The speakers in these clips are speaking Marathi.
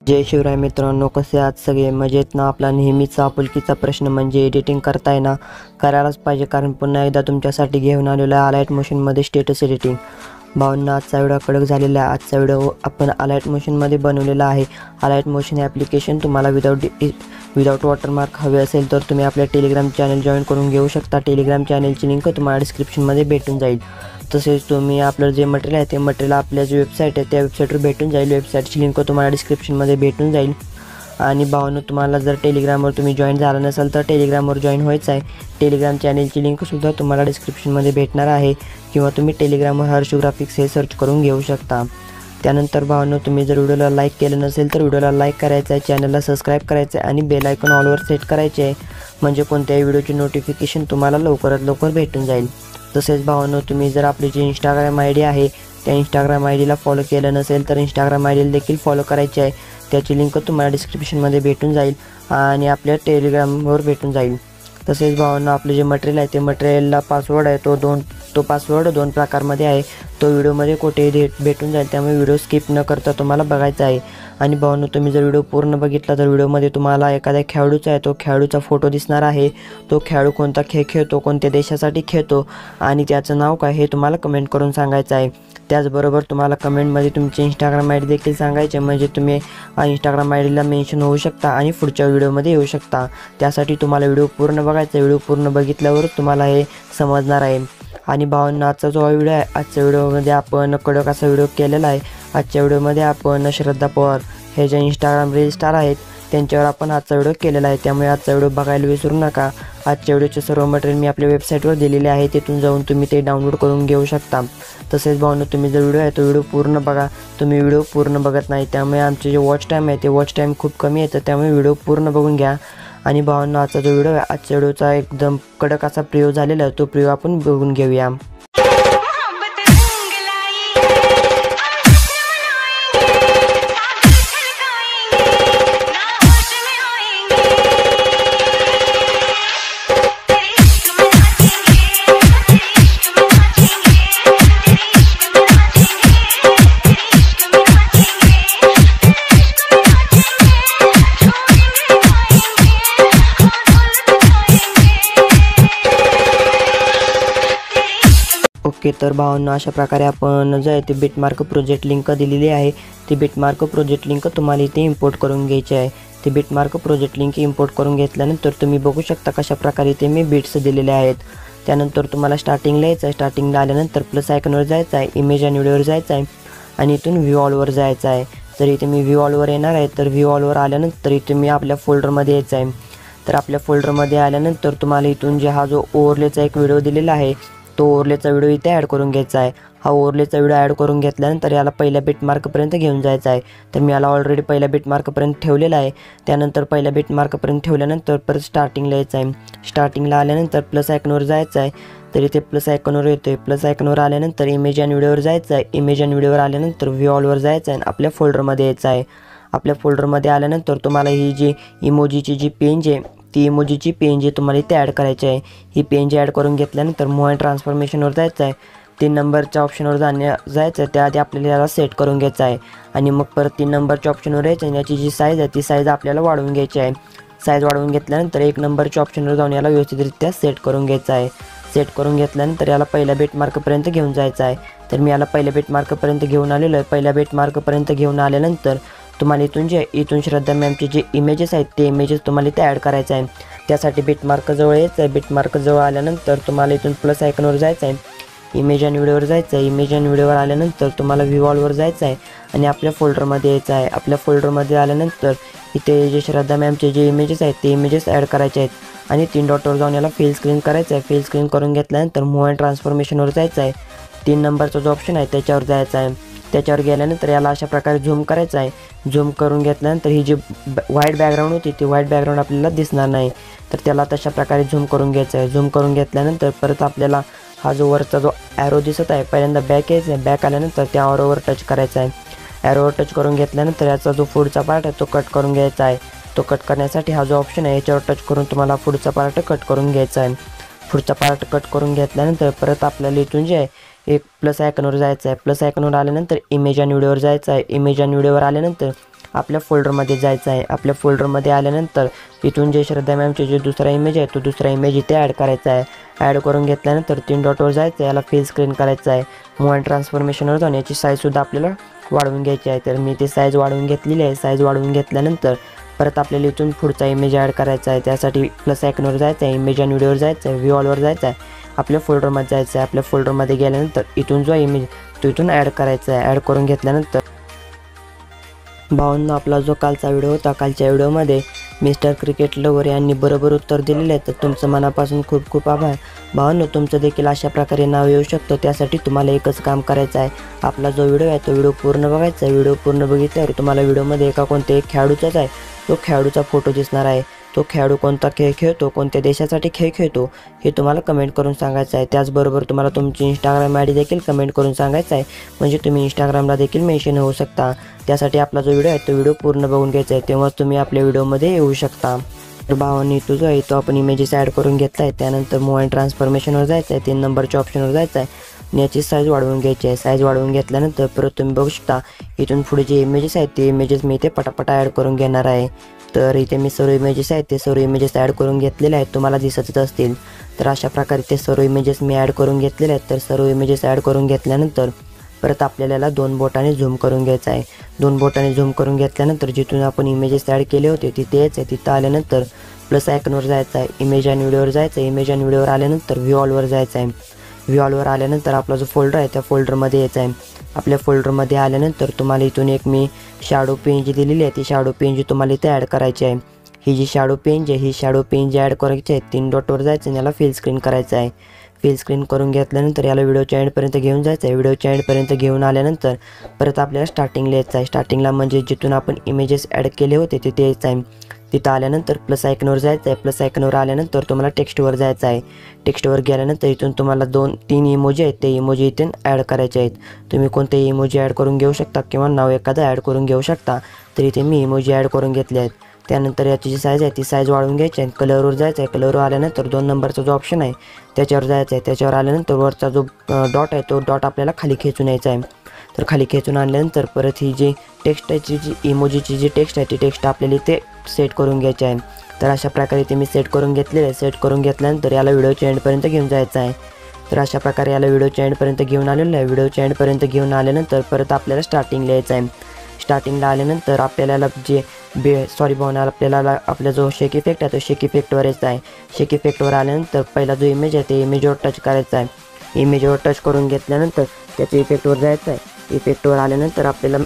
जय शिवराय मित्रांनो, कसे आहात सगळे? मजेत ना? आपला नेहमीचा आपुलकीचा प्रश्न म्हणजे एडिटिंग करताना करायलाच पाहिजे, कारण पुन्हा एकदा तुमच्यासाठी घेऊन आलेलो आहे अलाइट मोशनमध्ये स्टेटस एडिटिंग. भावना आजचा व्हिडिओ कडक झालेला आहे. आजचा व्हिडिओ आपण अलाइट मोशनमध्ये बनवलेला आहे. अलाइट मोशन ॲप्लिकेशन तुम्हाला विदाउट वॉटरमार्क हवे असेल तर तुम्ही आपल्या टेलिग्राम चॅनल जॉईन करून घेऊ शकता. टेलिग्राम चॅनलची लिंक तुम्हाला डिस्क्रिप्शनमध्ये भेटून जाईल. तसेच तुम्ही आपलं जे मटेरियल आहे ते मटेरियल आपल्या जी वेबसाईट आहे त्या वेबसाईटवर भेटून जाईल. वेबसाईटची लिंक तुम्हाला डिस्क्रिप्शनमध्ये भेटून जाईल. आणि भावना, तुम्हाला जर टेलिग्रामवर तुम्ही जॉईन झाला नसाल तर टेलिग्रामवर जॉईन व्हायचं आहे. टेलिग्राम चॅनलची लिंकसुद्धा तुम्हाला डिस्क्रिप्शनमध्ये भेटणार आहे, किंवा तुम्ही टेलिग्रामवर हर्षू ग्राफिक्स हे सर्च करून घेऊ शकता. त्यानंतर भावना, तुम्ही जर व्हिडिओला लाईक केलं नसेल तर व्हिडिओला लाईक करायचं आहे, चॅनलला सबस्क्राईब करायचं आहे आणि बेल आयकॉन ऑलवर सेट करायचे आहे, म्हणजे कोणत्याही व्हिडिओची नोटिफिकेशन तुम्हाला लवकरात लवकर भेटून जाईल. तसेच भावना, तुम्ही जर आपली जी इंस्टाग्राम आय डी आहे त्या इंस्टाग्राम आय डीला फॉलो केलं नसेल तर इंस्टाग्राम आय डीला देखील फॉलो करायची आहे. त्याची लिंक तुम्हाला डिस्क्रिप्शनमध्ये भेटून जाईल आणि आपल्या टेलिग्रामवर भेटून जाईल. तसेच भावना, आपले जे मटेरियल आहे ते मटेरियलला पासवर्ड आहे तो पासवर्ड 2 प्रकारमध्ये आहे. तो व्हिडिओमध्ये कुठेही भेटून जाईल, त्यामुळे व्हिडिओ स्किप न करता तुम्हाला बघायचा आहे. आणि भावना, तुम्ही जर व्हिडिओ पूर्ण बघितला तर व्हिडिओमध्ये तुम्हाला एखाद्या खेळाडूचा आहे तो खेळाडूचा फोटो दिसणार आहे. तो खेळाडू कोणता खेळ खेळतो, कोणत्या देशासाठी खेळतो आणि त्याचं नाव काय हे तुम्हाला कमेंट करून सांगायचं आहे. त्याचबरोबर तुम्हाला कमेंटमध्ये तुमचे इंस्टाग्राम आय डी देखील सांगायचे, म्हणजे तुम्ही इंस्टाग्राम आय डीला मेन्शन होऊ शकता आणि पुढच्या व्हिडिओमध्ये येऊ शकता. त्यासाठी तुम्हाला व्हिडिओ पूर्ण बघायचा. व्हिडिओ पूर्ण बघितल्यावरच तुम्हाला हे समजणार आहे. आणि भावना, आजचा जो व्हिडिओ आहे, आजच्या व्हिडिओमध्ये आपण कडक असा व्हिडिओ केलेला आहे. आजच्या व्हिडिओमध्ये आपण श्रद्धा पवार हे जे इंस्टाग्राम रील स्टार आहेत त्यांच्यावर आपण आजचा व्हिडिओ केलेला आहे, त्यामुळे आजचा व्हिडिओ बघायला विसरू नका. आजच्या व्हिडिओचे सर्व मटेरियल मी आपल्या वेबसाईटवर दिलेले आहे, तिथून जाऊन तुम्ही ते डाउनलोड करून घेऊ शकता. तसेच भावना, तुम्ही जर व्हिडिओ आहे तो व्हिडिओ पूर्ण बघा. तुम्ही व्हिडिओ पूर्ण बघत नाही, त्यामुळे आमचे जे वॉच टाईम आहे ते वॉच टाईम खूप कमी येतं, त्यामुळे व्हिडिओ पूर्ण बघून घ्या. आणि भावना, आजचा जो व्हिडिओ आहे आजच्या व्हिडिओचा एकदम कडक असा प्रिव्ह्यू झालेला आहे, तो प्रिव्ह्यू आपण बघून घेऊया. ओके, तर भावना, अशा प्रकारे आपण जे आहे ते बिटमार्क प्रोजेक्ट लिंक दिलेली आहे. ती बिटमार्क प्रोजेक्ट लिंक तुम्हाला इथे इम्पोर्ट करून घ्यायची आहे. ती बिटमार्क प्रोजेक्ट लिंक इम्पोर्ट करून घेतल्यानंतर तुम्ही बघू शकता कशा प्रकारे इथे मी बिट्स दिलेले आहेत. त्यानंतर तुम्हाला स्टार्टिंगला यायचं आहे. स्टार्टिंगला आल्यानंतर प्लस आयकॉनवर जायचं आहे, इमेज आणि व्हिडिओवर जायचं आहे आणि इथून व्ह्यू ऑलवर जायचं आहे. तर इथे मी व्ह्यू ऑलवर येणार आहे. तर व्ह्यू ऑलवर आल्यानंतर इथे मी आपल्या फोल्डरमध्ये यायचं आहे. तर आपल्या फोल्डरमध्ये आल्यानंतर तुम्हाला इथून जे हा जो ओव्हरलेचा एक व्हिडिओ दिलेला आहे तो ओव्हरलेचा व्हिडिओ इथे ॲड करून घ्यायचा आहे. हा ओव्हरलेचा व्हिडिओ ॲड करून घेतल्यानंतर याला पहिल्या बिटमार्कपर्यंत घेऊन जायचं आहे. तर मी याला ऑलरेडी पहिल्या बिटमार्कपर्यंत ठेवलेला आहे. त्यानंतर पहिल्या बिटमार्कपर्यंत ठेवल्यानंतर परत स्टार्टिंगला यायचं आहे. स्टार्टिंगला आल्यानंतर प्लस आयकॉनवर जायचं आहे. तर इथे प्लस आयकॉनवर येतो आहे. प्लस आयकॉनवर आल्यानंतर इमेज आणि व्हिडिओवर जायचं आहे. इमेज आणि व्हिडिओवर आल्यानंतर व्ह्यू ऑलवर जायचं आहे आणि आपल्या फोल्डरमध्ये यायचं आहे. आपल्या फोल्डरमध्ये आल्यानंतर तुम्हाला ही जी इमोजीची जी पेज आहे ती इमोजीची PNG तुम्हाला इथे ॲड करायची आहे. ही PNG ॲड करून घेतल्यानंतर मूव्ह अँड ट्रान्सफॉर्मेशनवर जायचं आहे. 3 नंबरच्या ऑप्शनवर जायचं आहे. त्याआधी आपल्याला याला सेट करून घ्यायचं आहे आणि मग परत 3 नंबरच्या ऑप्शनवर यायचं आहे. याची जी साईज आहे ती साईज आपल्याला वाढवून घ्यायची आहे. साईज वाढवून घेतल्यानंतर 1 नंबरच्या ऑप्शनवर जाऊन याला व्यवस्थितरित्या सेट करून घ्यायचं आहे. सेट करून घेतल्यानंतर याला पहिल्या बिटमार्कपर्यंत घेऊन जायचं आहे. तर मी याला पहिल्या बिटमार्कपर्यंत घेऊन आलेलो आहे. पहिल्या बिटमार्कपर्यंत घेऊन आल्यानंतर तुम्हाला इथून श्रद्धा मॅमचे जे इमेजेस आहेत ते इमेजेस तुम्हाला इथे ॲड करायचं आहे. त्यासाठी बिटमार्क जवळ यायचं आहे. बिटमार्क जवळ आल्यानंतर तुम्हाला इथून प्लस आयकॉनवर जायचं आहे. इमेज आणि व्हिडिओवर जायचं आहे. इमेज आणि व्हिडिओवर आल्यानंतर तुम्हाला व्ह्यू ऑलवर जायचं आहे आणि आपल्या फोल्डरमध्ये यायचं आहे. आपल्या फोल्डरमध्ये आल्यानंतर इथे जे श्रद्धा मॅमचे जे इमेजेस आहेत ते इमेजेस ॲड करायचे आहेत आणि 3 डॉटवर जाऊन याला फिल स्क्रीन करायचं आहे. फिल स्क्रीन करून घेतल्यानंतर मूव्ह अँड ट्रान्सफॉर्मेशनवर जायचं आहे. 3 नंबरचा जो ऑप्शन आहे त्याच्यावर जायचं आहे. त्याच्यावर गेल्यानंतर याला अशा प्रकारे झूम करायचं आहे. झूम करून घेतल्यानंतर ही जी व्हाईट बॅकग्राऊंड होती ती व्हाईट बॅकग्राऊंड आपल्याला दिसणार नाही, तर त्याला तशा प्रकारे झूम करून घ्यायचं आहे. झूम करून घेतल्यानंतर परत आपल्याला हा जो वरचा जो ॲरो दिसत आहे पहिल्यांदा बॅक यायचं आहे. बॅक आल्यानंतर त्या ॲरोवर टच करायचं आहे. ॲरोवर टच करून घेतल्यानंतर याचा जो पुढचा पार्ट आहे तो कट करून घ्यायचा आहे. तो कट करण्यासाठी हा जो ऑप्शन आहे याच्यावर टच करून तुम्हाला पुढचा पार्ट कट करून घ्यायचा आहे। पुढचा पार्ट कट करून घेतल्यानंतर परत आपल्याला इथून जे आहे एक प्लस आयकॉनवर जायचं आहे। प्लस आयकॉनवर आल्यानंतर इमेज आणि व्हिडिओवर जायचं आहे। इमेज आणि व्हिडिओवर आल्यानंतर आपल्या फोल्डरमध्ये जायचं आहे। आपल्या फोल्डरमध्ये आल्यानंतर इथून जे श्रद्धा मॅमचे जे दुसरा इमेज आहे तो दुसरा इमेज इथे ॲड करायचा आहे। ॲड करून घेतल्यानंतर 3 डॉटवर जायचं आहे, याला फिल स्क्रीन करायचं आहे। मूव अँड ट्रान्सफॉर्मेशनवर जाऊन याची साईजसुद्धा आपल्याला वाढवून घ्यायची आहे। तर मी ते साईज वाढवून घेतलेली आहे। साईज वाढवून घेतल्यानंतर परत आपल्याला इथून पुढचा इमेज ॲड करायचा आहे। त्यासाठी प्लस आयकॉनवर जायचं आहे, इमेज आणि व्हिडिओवर जायचं आहे, व्ह्यू ऑलवर जायचं आहे, आपल्या फोल्डरमध्ये जायचं आहे। आपल्या फोल्डरमध्ये गेल्यानंतर इथून जो इमेज तो इथून ॲड करायचा आहे। ॲड करून घेतल्यानंतर भावांनो, आपला जो कालचा व्हिडिओ होता, कालच्या व्हिडिओमध्ये मिस्टर क्रिकेट लवर यांनी बरोबर उत्तर दिलेले आहे। तर तुमचं मनापासून खूप खूप आभार भावांनो। तुमचं देखील अशा प्रकारे नाव येऊ शकतं, त्यासाठी तुम्हाला एकच काम करायचं आहे, आपला जो व्हिडिओ आहे तो व्हिडिओ पूर्ण बघायचा आहे। व्हिडिओ पूर्ण बघितल्यावर तुम्हाला व्हिडिओमध्ये एका कोणत्याही खेळाडूचाच आहे तो खेळाडूचा फोटो दिसणार आहे। तो खेळाडू कोणता खेळ खेळतो, कोणत्या देशासाठी खेळ खेळतो हे तुम्हाला कमेंट करून सांगायचं आहे। त्याचबरोबर तुम्हाला तुमची इंस्टाग्राम आयडी देखील कमेंट करून सांगायचं आहे, म्हणजे तुम्ही इंस्टाग्रामला देखील मेन्शन होऊ शकता। त्यासाठी आपला जो व्हिडिओ आहे तो व्हिडिओ पूर्ण बघून घ्यायचा आहे, तेव्हाच तुम्ही आपल्या व्हिडिओमध्ये येऊ शकता। तर भावांनी तो जो आहे तो आपण इमेजेस ॲड करून घेतला आहे। त्यानंतर मूव अँड ट्रान्सफॉर्मेशनवर जायचं आहे, 3 नंबरच्या ऑप्शनवर जायचं आहे आणि याची साईज वाढवून घ्यायची आहे। साईज वाढवून घेतल्यानंतर परत तुम्ही बघू शकता इथून पुढे जे इमेजेस आहेत ते इमेजेस मी इथे पटापटा ॲड करून घेणार आहे। तर इथे मी सर्व इमेजेस आहेत ते सर्व इमेजेस ॲड करून घेतलेले आहेत, तुम्हाला दिसतच असतील। तर अशा प्रकारे ते सर्व इमेजेस मी ॲड करून घेतलेले आहेत। तर सर्व इमेजेस ॲड करून घेतल्यानंतर परत आपल्याला 2 बोटाने झूम करून घ्यायचं आहे। 2 बोटाने झूम करून घेतल्यानंतर जिथून आपण इमेजेस ॲड केले होते तिथे यायचं आहे। तिथं आल्यानंतर प्लस आयकॉनवर जायचं आहे, इमेज आणि व्हिडिओवर जायचं आहे, इमेज आणि व्हिडिओवर आल्यानंतर व्ह्यू ऑलवर जायचं आहे। व्ह्यू ऑलवर आल्यानंतर आपला जो फोल्डर आहे त्या फोल्डरमध्ये यायचं आहे। आपल्या फोल्डरमध्ये आल्यानंतर तुम्हाला इथून एक मी शॅडो पेन जी दिलेली आहे ती शॅडो पेन जी तुम्हाला इथे ॲड करायची आहे। ही जी शॅडो पेन जी आहे ही शॅडो पेन जी ॲड करायची आहे 3 डॉटवर जायचं आणि याला फिल स्क्रीन करायचं आहे। फिल स्क्रीन करून घेतल्यानंतर याला व्हिडिओच्या एंडपर्यंत घेऊन जायचं आहे। व्हिडिओच्या एंडपर्यंत घेऊन आल्यानंतर परत आपल्याला स्टार्टिंगला यायचं आहे। स्टार्टिंगला म्हणजे जिथून आपण इमेजेस ॲड केले होते तिथे यायचं आहे। तिथं आल्यानंतर प्लस आयकॉनवर जायचं आहे। प्लस आयकॉनवर आल्यानंतर तुम्हाला टेक्स्टवर जायचं आहे। टेक्स्टवर गेल्यानंतर इथून तुम्हाला 2-3 इमोजी आहेत ते इमोजी इथून ॲड करायचे आहेत। तुम्ही कोणतेही इमोजी ॲड करून घेऊ शकता किंवा नाव एखादं ॲड करून घेऊ शकता। तर इथे मी इमोजी ॲड करून घेतले आहेत। त्यानंतर याची जी साईज आहे ती साईज वाढवून घ्यायची आहे। कलरवर जायचं आहे। कलरवर आल्यानंतर 2 नंबरचा जो ऑप्शन आहे त्याच्यावर जायचं आहे। त्याच्यावर आल्यानंतर वरचा जो डॉट आहे तो डॉट आपल्याला खाली खेचून यायचा आहे। तर खाली खेचून आणल्यानंतर परत ही जी टेक्स्ट आहे जी इमोजीची जी टेक्स्ट आहे ती टेक्स्ट आपल्याला इथे सेट करून घ्यायची आहे। तर अशा प्रकारे ते मी सेट करून घेतलेलं आहे। सेट करून घेतल्यानंतर याला व्हिडिओच्या एंडपर्यंत घेऊन जायचं आहे। तर अशा प्रकारे याला व्हिडिओच्या एंडपर्यंत घेऊन आलेलं आहे। व्हिडिओच्या एंडपर्यंत घेऊन आल्यानंतर परत आपल्याला स्टार्टिंगला यायचं आहे। स्टार्टिंगला आल्यानंतर आपल्याला जे आपल्याला आपला जो शेक इफेक्ट आहे तो शेक इफेक्टवर यायचा आहे। शेक इफेक्टवर आल्यानंतर पहिला जो इमेज आहे ते इमेजवर टच करायचा आहे। इमेजवर टच करून घेतल्यानंतर त्याच्या इफेक्टवर जायचं आहे। इफेक्टवर आल्यानंतर आपल्याला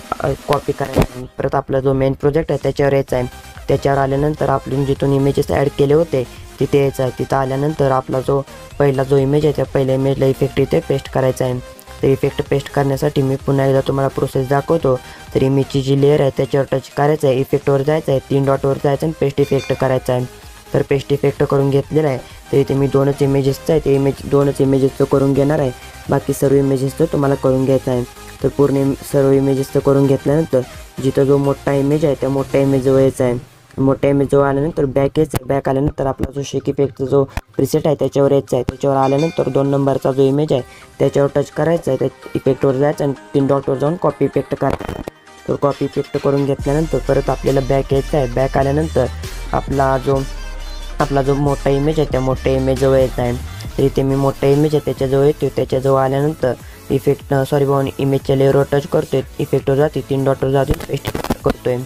कॉपी करायचं आहे। परत आपला जो मेन प्रोजेक्ट आहे त्याच्यावर यायचा आहे। त्याच्यावर आल्यानंतर आपण जिथून इमेजेस ॲड केले होते तिथे यायचं आहे। तिथं आल्यानंतर आपला जो पहिला जो इमेज आहे त्या पहिल्या इमेजला इफेक्ट इथे पेस्ट करायचा आहे। तर इफेक्ट पेस्ट करण्यासाठी मी पुन्हा एकदा तुम्हाला प्रोसेस दाखवतो। तर इमेजची जी लेअर आहे त्याच्यावर टच करायचं आहे, इफेक्टवर जायचं आहे, 3 डॉटवर जायचं आणि पेस्ट इफेक्ट करायचा आहे। तर पेस्ट इफेक्ट करून घेतलेला आहे। तर इथे मी 2च इमेजेसचं आहे ते 2च इमेजेसचं करून घेणार आहे, बाकी सर्व इमेजेसचं तुम्हाला करून घ्यायचं आहे। तर पूर्ण सर्व इमेजेसचं करून घेतल्यानंतर जिथं जो मोठा इमेज आहे त्या मोठ्या इमेजजवळ यायचं आहे। मोठ्या इमेजजवळ आल्यानंतर बॅक यायचं आहे। बॅक आल्यानंतर आपला जो शेक इफेक्टचा जो प्रिसेट आहे त्याच्यावर यायचं आहे। त्याच्यावर आल्यानंतर 2 नंबरचा जो इमेज आहे त्याच्यावर टच करायचं आहे, त्या इफेक्टवर जायचं आणि 3 डॉटवर जाऊन कॉपी इफेक्ट करायचा। तर कॉपी इफेक्ट करून घेतल्यानंतर परत आपल्याला बॅक यायचं आहे। बॅक आल्यानंतर आपला जो मोठा इमेज आहे त्या मोठ्या इमेजजवळ यायचा आहे। तर इथे मी मोठा इमेज आहे त्याच्याजवळ येतो। त्याच्याजवळ आल्यानंतर इमेजच्या लेअरवर टच करतोय, इफेक्टवर जाते, 3 डॉटवर जाते, पेस्ट इफेक्ट करतोय।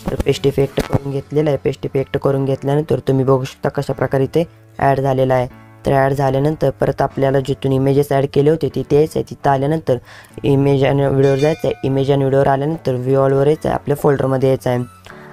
तर पेस्ट इफेक्ट करून घेतलेला आहे। पेस्ट इफेक्ट करून घेतल्यानंतर तुम्ही बघू शकता कशा प्रकारे ते ॲड झालेला आहे। तर ॲड झाल्यानंतर परत आपल्याला जिथून इमेजेस ॲड केले होते तिथे यायचं आहे। तिथं आल्यानंतर इमेज आणि व्हिडिओवर जायचं आहे। इमेज आणि व्हिडिओवर आल्यानंतर व्ह्यू ऑलवर यायचं आहे, आपल्या फोल्डरमध्ये यायचं आहे।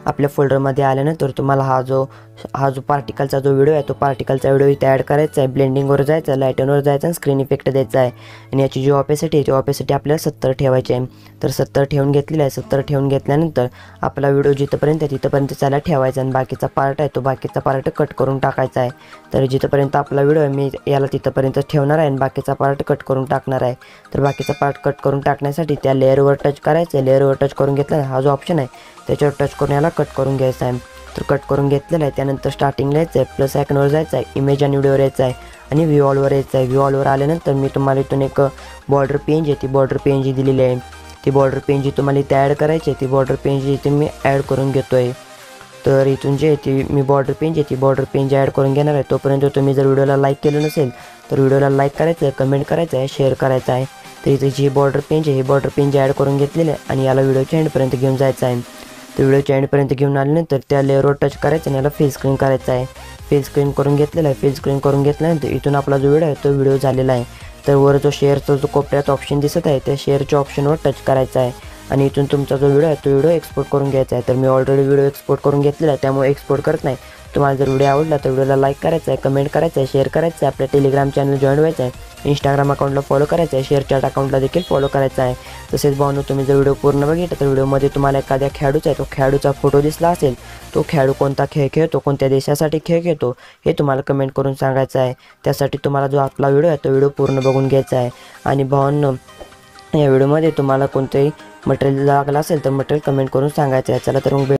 आपल्या फोल्डरमध्ये आल्यानंतर तुम्हाला हा जो पार्टिकलचा जो व्हिडिओ आहे तो पार्टिकलचा व्हिडिओ इथे ॲड करायचा आहे। ब्लेंडिंगवर जायचं आहे, लायटनवर जायचं आणि स्क्रीन इफेक्ट द्यायचा आहे। आणि याची जी ऑपेसिटी आहे ती ऑपेसिटी आपल्याला 70 ठेवायची आहे। तर 70 ठेवून घेतलेला आहे। 70 ठेवून घेतल्यानंतर आपला व्हिडिओ जिथपर्यंत आहे तिथपर्यंत त्याला ठेवायचा आणि बाकीचा पार्ट आहे तो बाकीचा पार्ट कट करून टाकायचा आहे। तर जिथपर्यंत आपला व्हिडिओ आहे मी याला तिथपर्यंत ठेवणार आहे आणि बाकीचा पार्ट कट करून टाकणार आहे। तर बाकीचा पार्ट कट करून टाकण्यासाठी त्या लेअरवर टच करायचं आहे। लेअरवर टच करून घेतला हा जो ऑप्शन आहे त्याच्यावर टच करून याला कट करून घ्यायचा आहे। तर कट करून घेतलेला आहे. त्यानंतर स्टार्टिंगला यायचं आहे, प्लस आयकॉनवर जायचं आहे, इमेज आणि व्हिडिओवर यायचं आहे आणि व्ह्यू ऑलवर यायचं आहे. व्ह्यू ऑलवर आल्यानंतर मी तुम्हाला इथून एक बॉर्डर पेंज आहे, ती बॉर्डर पेंज दिलेली आहे. ती बॉर्डर पेंज तुम्हाला इथे ॲड करायची आहे. ती बॉर्डर पेंज इथे मी ॲड करून घेतो आहे. तर इथून जे ती मी बॉर्डर पेंज आहे ती बॉर्डर पेंज ॲड करून घेणार आहे. तोपर्यंत तुम्ही जर व्हिडिओला लाईक केलं नसेल तर व्हिडिओला लाईक करायचं आहे, कमेंट करायचं आहे, शेअर करायचं आहे. तर इथे जी बॉर्डर पेंज आहे ही बॉर्डर पेंज ॲड करून घेतलेली आहे आणि याला व्हिडिओच्या एंडपर्यंत घेऊन जायचं आहे. तर व्हिडिओच्या एंडपर्यंत घेऊन आल्यानंतर त्या लेअरवर टच करायचं आणि याला फिल स्क्रीन करायचं आहे. फिल स्क्रीन करून घेतलेला आहे. फिल स्क्रीन करून घेतल्यानंतर इथून आपला जो व्हिडिओ आहे तो व्हिडिओ झालेला आहे. तर वर जो शेअरचा जो कोपऱ्यात ऑप्शन दिसत आहे त्या शेअरच्या ऑप्शनवर टच करायचा आहे आणि इथून तुमचा जो व्हिडिओ आहे तो व्हिडिओ एक्सपोर्ट करून घ्यायचा आहे. तर मी ऑलरेडी व्हिडिओ एक्सपोर्ट करून घेतलेला आहे त्यामुळे एक्सपोर्ट करत नाही. तुम्हाला जर व्हिडिओ आवडला तर व्हिडिओला लाईक करायचं आहे, कमेंट करायचं आहे, शेअर करायचं आहे, आपल्या टेलिग्राम चॅनल जॉईन व्हायचं आहे, इंस्टाग्राम अकाउंटला फॉलो करायचं आहे, शेअरचॅट अकाउंटला देखील फॉलो करायचं आहे. तसेच भावनो तुम्ही जर व्हिडिओ पूर्ण बघितला तर व्हिडिओमध्ये तुम्हाला एखाद्या खेळाडूचा आहे तो खेळाडूचा फोटो दिसला असेल, तो खेळाडू कोणता खेळ खेळतो, कोणत्या देशासाठी खेळ खेळतो हे तुम्हाला कमेंट करून सांगायचं आहे. त्यासाठी तुम्हाला जो आपला व्हिडिओ आहे तो व्हिडिओ पूर्ण बघून घ्यायचा आहे. आणि भावनो या व्हिडिओमध्ये तुम्हाला कोणतंही मटेरियल लागलं असेल तर मटेरियल कमेंट करून सांगायचं आहे. चला तर मग